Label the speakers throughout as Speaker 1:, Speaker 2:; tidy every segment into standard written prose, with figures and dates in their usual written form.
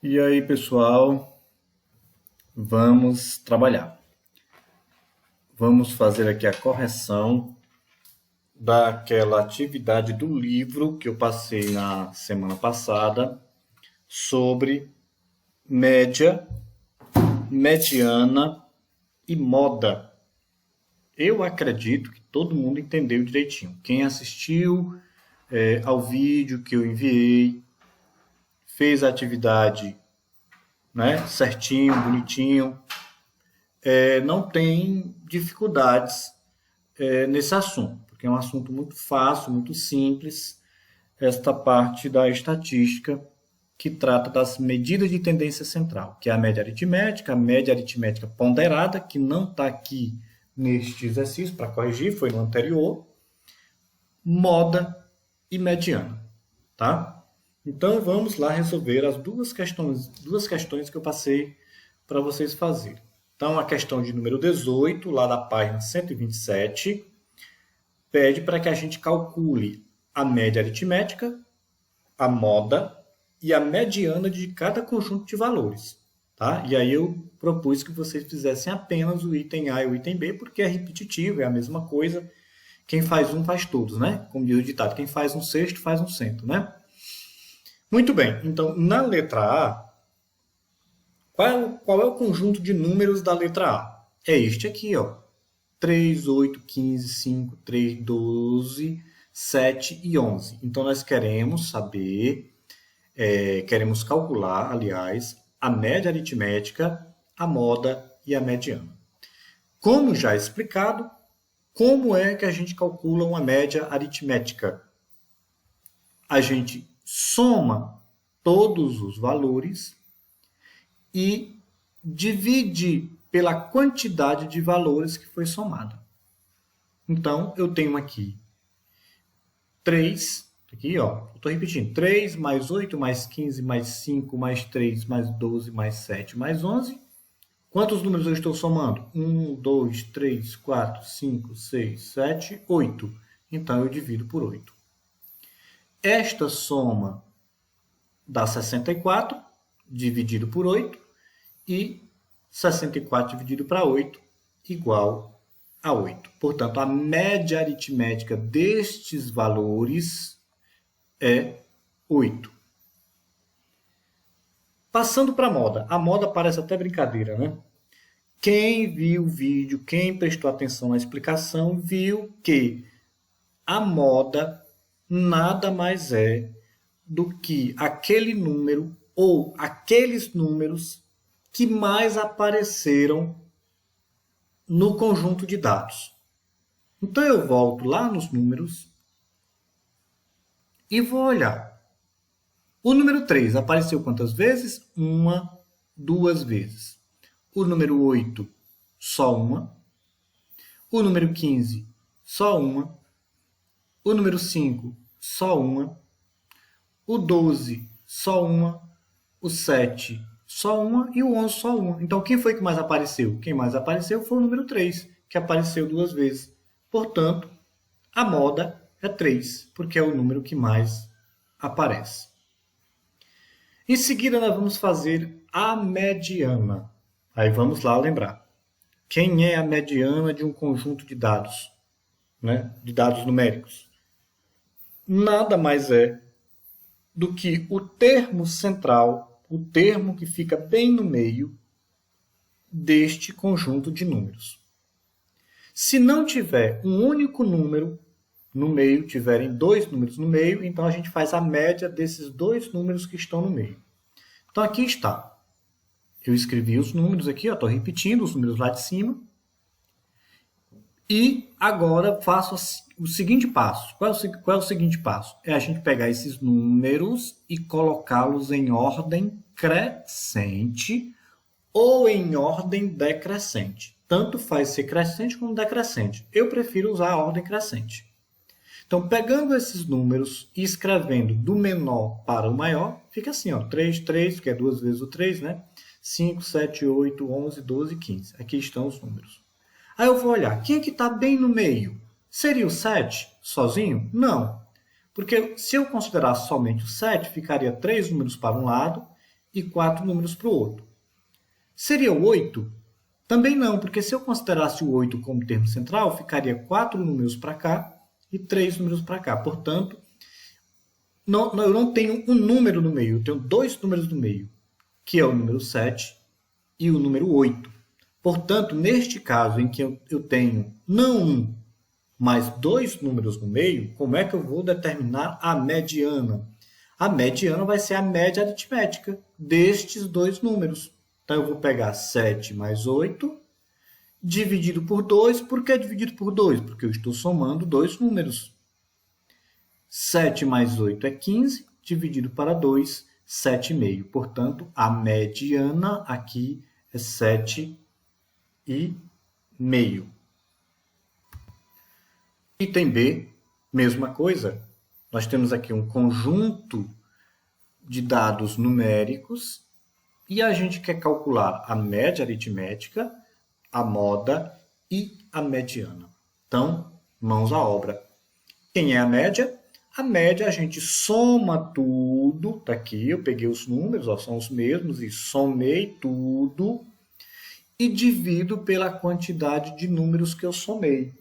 Speaker 1: E aí, pessoal, vamos trabalhar. Vamos fazer aqui a correção daquela atividade do livro que eu passei na semana passada sobre média, mediana e moda. Eu acredito que todo mundo entendeu direitinho. Quem assistiu ao vídeo que eu enviei, fez a atividade, né, certinho, bonitinho, não tem dificuldades nesse assunto, porque é um assunto muito fácil, muito simples, esta parte da estatística que trata das medidas de tendência central, que é a média aritmética ponderada, que não está aqui neste exercício para corrigir, foi no anterior, moda e mediana, tá? Então vamos lá resolver as duas questões que eu passei para vocês fazerem. Então a questão de número 18, lá da página 127, pede para que a gente calcule a média aritmética, a moda e a mediana de cada conjunto de valores. Tá? E aí eu propus que vocês fizessem apenas o item A e o item B, porque é repetitivo, é a mesma coisa. Quem faz um faz todos, né? Como diz o ditado, quem faz um sexto faz um cento, né? Muito bem, então na letra A, qual é o conjunto de números da letra A? É este aqui, ó. 3, 8, 15, 5, 3, 12, 7 e 11. Então, nós queremos saber, queremos calcular, aliás, a média aritmética, a moda e a mediana. Como já explicado, como é que a gente calcula uma média aritmética? A gente soma todos os valores e divide pela quantidade de valores que foi somada. Então, eu tenho aqui 3, aqui ó, estou repetindo, 3 mais 8 mais 15 mais 5 mais 3 mais 12 mais 7 mais 11. Quantos números eu estou somando? 1, 2, 3, 4, 5, 6, 7, 8. Então, eu divido por 8. Esta soma dá 64, dividido por 8, e 64 dividido para 8, igual a 8. Portanto, a média aritmética destes valores é 8. Passando para a moda. A moda parece até brincadeira, né? Quem viu o vídeo, quem prestou atenção na explicação, viu que a moda nada mais é do que aquele número ou aqueles números que mais apareceram no conjunto de dados. Então eu volto lá nos números e vou olhar. O número 3 apareceu quantas vezes? Uma, duas vezes. O número 8, só uma. O número 15, só uma. O número 5, só uma. O 12, só uma. O 7, só uma. E o 11, só uma. Então, quem foi que mais apareceu? Quem mais apareceu foi o número 3, que apareceu duas vezes. Portanto, a moda é 3, porque é o número que mais aparece. Em seguida, nós vamos fazer a mediana. Aí vamos lá lembrar. Quem é a mediana de um conjunto de dados? Né? De dados numéricos? Nada mais é do que o termo central, o termo que fica bem no meio deste conjunto de números. Se não tiver um único número no meio, tiverem dois números no meio, então a gente faz a média desses dois números que estão no meio. Então aqui está. Eu escrevi os números aqui, estou repetindo os números lá de cima. E agora faço o seguinte passo. Qual é o seguinte passo? É a gente pegar esses números e colocá-los em ordem crescente ou em ordem decrescente. Tanto faz ser crescente como decrescente. Eu prefiro usar a ordem crescente. Então, pegando esses números e escrevendo do menor para o maior, fica assim, ó, 3, 3, que é duas vezes o 3, né? 5, 7, 8, 11, 12, 15. Aqui estão os números. Aí eu vou olhar, quem é que está bem no meio? Seria o 7 sozinho? Não. Porque se eu considerar somente o 7, ficaria 3 números para um lado e 4 números para o outro. Seria o 8? Também não, porque se eu considerasse o 8 como termo central, ficaria 4 números para cá e 3 números para cá. Portanto, eu não tenho um número no meio, eu tenho dois números no meio, que é o número 7 e o número 8. Portanto, neste caso em que eu tenho não um, mas dois números no meio, como é que eu vou determinar a mediana? A mediana vai ser a média aritmética destes dois números. Então, eu vou pegar 7 mais 8, dividido por 2. Por que dividido por 2? Porque eu estou somando dois números. 7 mais 8 é 15, dividido para 2, 7,5. Portanto, a mediana aqui é 7,5. Item B, mesma coisa. Nós temos aqui um conjunto de dados numéricos e a gente quer calcular a média aritmética, a moda e a mediana. Então, mãos à obra. Quem é a média? A média a gente soma tudo, tá aqui, eu peguei os números, ó, são os mesmos, e somei tudo e divido pela quantidade de números que eu somei.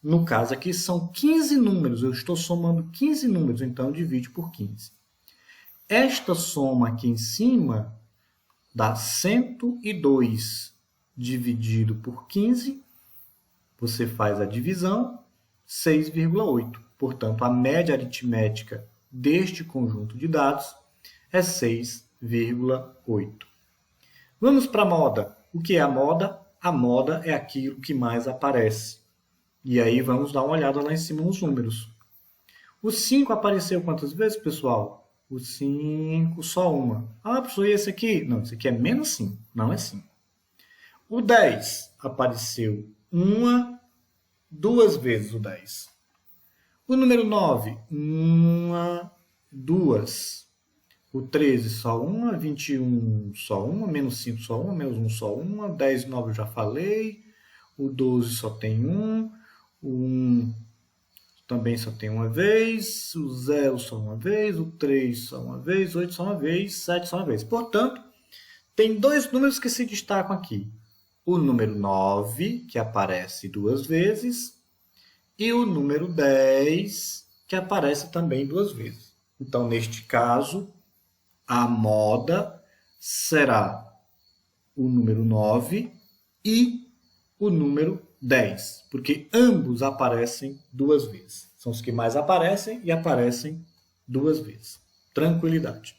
Speaker 1: No caso aqui são 15 números, eu estou somando 15 números, então divide por 15. Esta soma aqui em cima dá 102 dividido por 15, você faz a divisão, 6,8. Portanto, a média aritmética deste conjunto de dados é 6,8. Vamos para a moda. O que é a moda? A moda é aquilo que mais aparece. E aí vamos dar uma olhada lá em cima nos números. O 5 apareceu quantas vezes, pessoal? O 5, só uma. Ah, professor, e esse aqui? Não, esse aqui é menos 5, não é 5. O 10 apareceu duas vezes o 10. O número 9, duas. O 13, só uma. 21, só uma. Menos 5, só uma. Menos 1, só uma. 10 e 9 eu já falei. O 12 só tem um. O 1 também só tem uma vez. O 0 só uma vez. O 3 só uma vez. 8 só uma vez. 7 só uma vez. Portanto, tem dois números que se destacam aqui. O número 9, que aparece duas vezes, e o número 10, que aparece também duas vezes. Então, neste caso, a moda será o número 9 e o número 10, porque ambos aparecem duas vezes. São os que mais aparecem e aparecem duas vezes. Tranquilidade.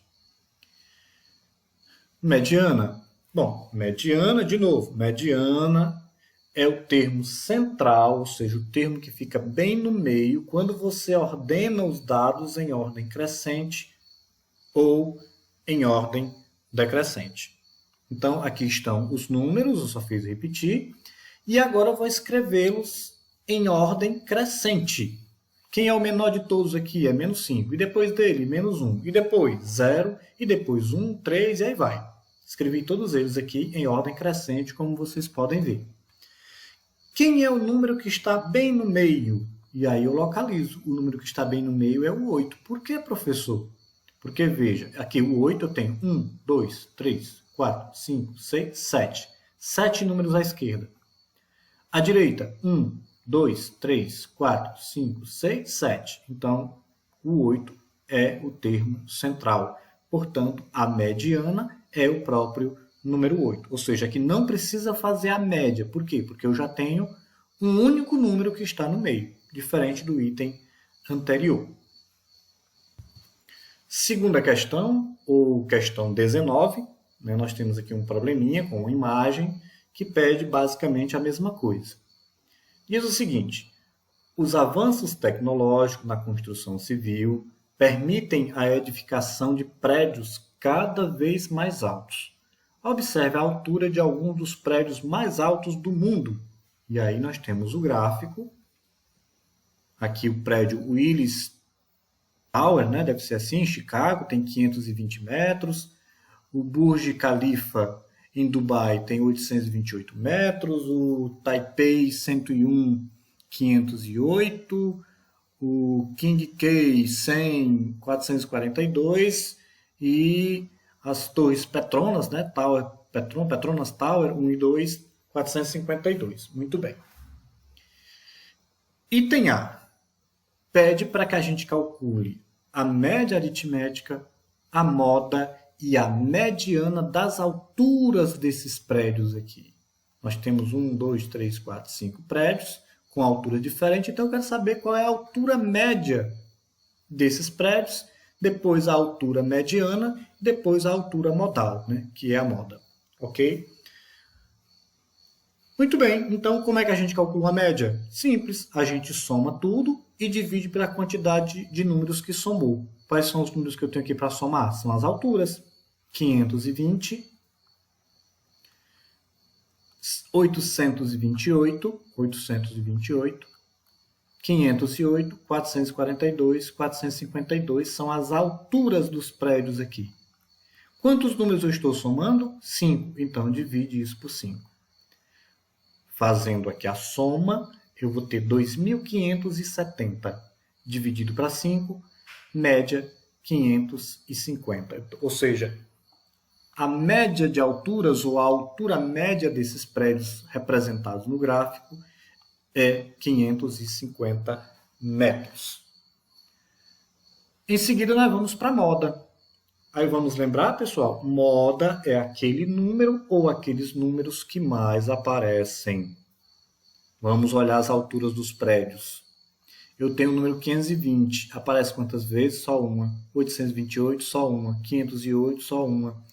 Speaker 1: Mediana. Bom, mediana, de novo, mediana é o termo central, ou seja, o termo que fica bem no meio quando você ordena os dados em ordem crescente ou em ordem decrescente. Então, aqui estão os números, eu só fiz repetir, e agora eu vou escrevê-los em ordem crescente. Quem é o menor de todos aqui? É menos 5, e depois dele, menos 1, e depois 0, e depois 1, 3, e aí vai. Escrevi todos eles aqui em ordem crescente, como vocês podem ver. Quem é o número que está bem no meio? E aí eu localizo. O número que está bem no meio é o 8. Por que, professor? Porque, veja, aqui o 8 eu tenho 1, 2, 3, 4, 5, 6, 7. 7 números à esquerda. À direita, 1, 2, 3, 4, 5, 6, 7. Então, o 8 é o termo central. Portanto, a mediana é o próprio número 8. Ou seja, aqui não precisa fazer a média. Por quê? Porque eu já tenho um único número que está no meio, diferente do item anterior. Segunda questão, ou questão 19, né, nós temos aqui um probleminha com uma imagem que pede basicamente a mesma coisa. Diz o seguinte: os avanços tecnológicos na construção civil permitem a edificação de prédios cada vez mais altos. Observe a altura de alguns dos prédios mais altos do mundo. E aí nós temos o gráfico. Aqui o prédio Willis Tower, né? Deve ser assim, em Chicago, tem 520 metros. O Burj Khalifa, em Dubai, tem 828 metros. O Taipei 101, 508. O King K 100, 442. E as torres Petronas, né? Petronas Tower 1 e 2, 452. Muito bem. Item A. Pede para que a gente calcule a média aritmética, a moda e a mediana das alturas desses prédios aqui. Nós temos 1, 2, 3, 4, 5 prédios com altura diferente, então eu quero saber qual é a altura média desses prédios, depois a altura mediana, depois a altura modal, né, que é a moda. Ok? Muito bem, então como é que a gente calcula a média? Simples, a gente soma tudo e divide pela quantidade de números que somou. Quais são os números que eu tenho aqui para somar? São as alturas. 520, 828, 508, 442, 452 são as alturas dos prédios aqui. Quantos números eu estou somando? 5. Então, divide isso por 5. Fazendo aqui a soma, eu vou ter 2.570 dividido para 5, média 550. Ou seja, a média de alturas, ou a altura média desses prédios representados no gráfico, é 550 metros. Em seguida, nós vamos para a moda. Aí vamos lembrar, pessoal, moda é aquele número ou aqueles números que mais aparecem. Vamos olhar as alturas dos prédios. Eu tenho o número 520, aparece quantas vezes? Só uma. 828, só uma. 508, só uma.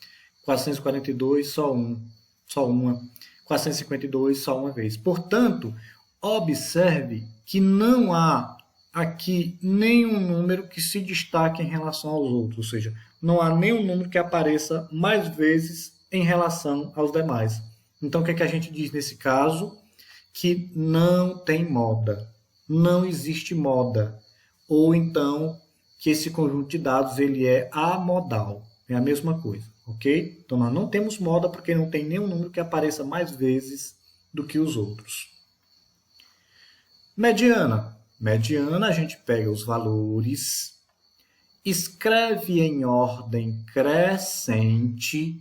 Speaker 1: 442, só uma. 452, só uma vez. Portanto, observe que não há aqui nenhum número que se destaque em relação aos outros, ou seja, não há nenhum número que apareça mais vezes em relação aos demais. Então, o que é que a gente diz nesse caso? Que não tem moda, não existe moda, ou então que esse conjunto de dados ele é amodal, é a mesma coisa, ok? Então, nós não temos moda porque não tem nenhum número que apareça mais vezes do que os outros. Mediana. Mediana, a gente pega os valores, escreve em ordem crescente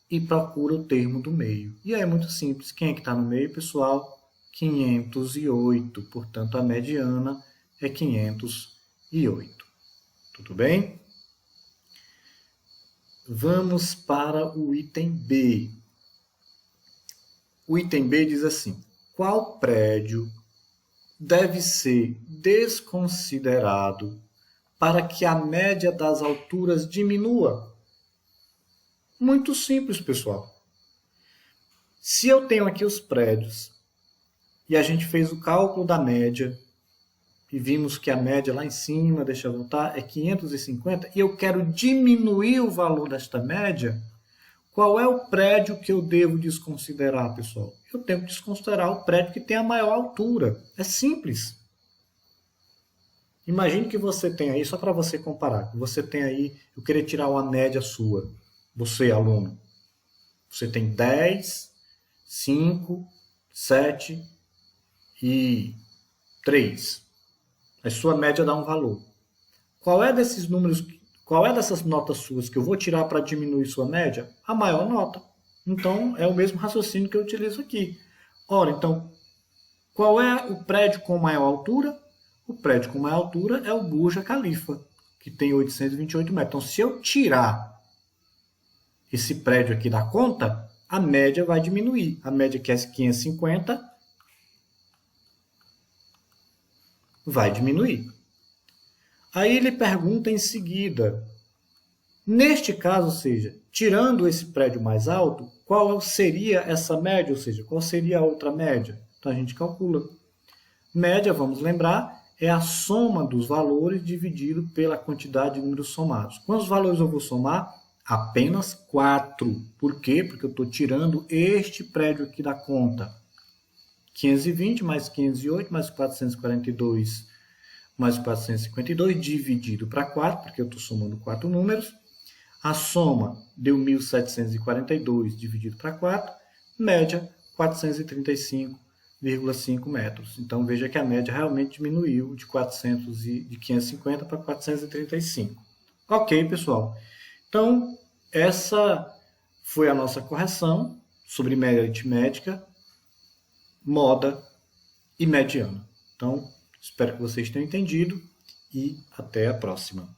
Speaker 1: e procura o termo do meio. E aí é muito simples. Quem é que está no meio, pessoal? 508. Portanto, a mediana é 508. Tudo bem? Vamos para o item B. O item B diz assim: qual prédio deve ser desconsiderado para que a média das alturas diminua? Muito simples, pessoal. Se eu tenho aqui os prédios e a gente fez o cálculo da média e vimos que a média lá em cima, deixa eu voltar, é 550 e eu quero diminuir o valor desta média, qual é o prédio que eu devo desconsiderar, pessoal? Eu tenho que desconsiderar o prédio que tem a maior altura. É simples. Imagine que você tem aí, só para você comparar, que você tem aí, eu queria tirar uma média sua, você, aluno. Você tem 10, 5, 7 e 3. A sua média dá um valor. Qual é desses números, qual é dessas notas suas que eu vou tirar para diminuir sua média? A maior nota. Então, é o mesmo raciocínio que eu utilizo aqui. Ora, então, qual é o prédio com maior altura? O prédio com maior altura é o Burj Khalifa, que tem 828 metros. Então, se eu tirar esse prédio aqui da conta, a média vai diminuir. A média que é 550 vai diminuir. Aí ele pergunta em seguida, neste caso, ou seja, tirando esse prédio mais alto, qual seria essa média, ou seja, qual seria a outra média? Então a gente calcula. Média, vamos lembrar, é a soma dos valores dividido pela quantidade de números somados. Quantos valores eu vou somar? Apenas 4. Por quê? Porque eu estou tirando este prédio aqui da conta. 520 mais 508 mais 442 mais 452 dividido para 4, porque eu estou somando 4 números. A soma deu 1.742 dividido para 4, média 435,5 metros. Então veja que a média realmente diminuiu de 550 para 435. Ok, pessoal. Então, essa foi a nossa correção sobre média aritmética, moda e mediana. Então, espero que vocês tenham entendido e até a próxima.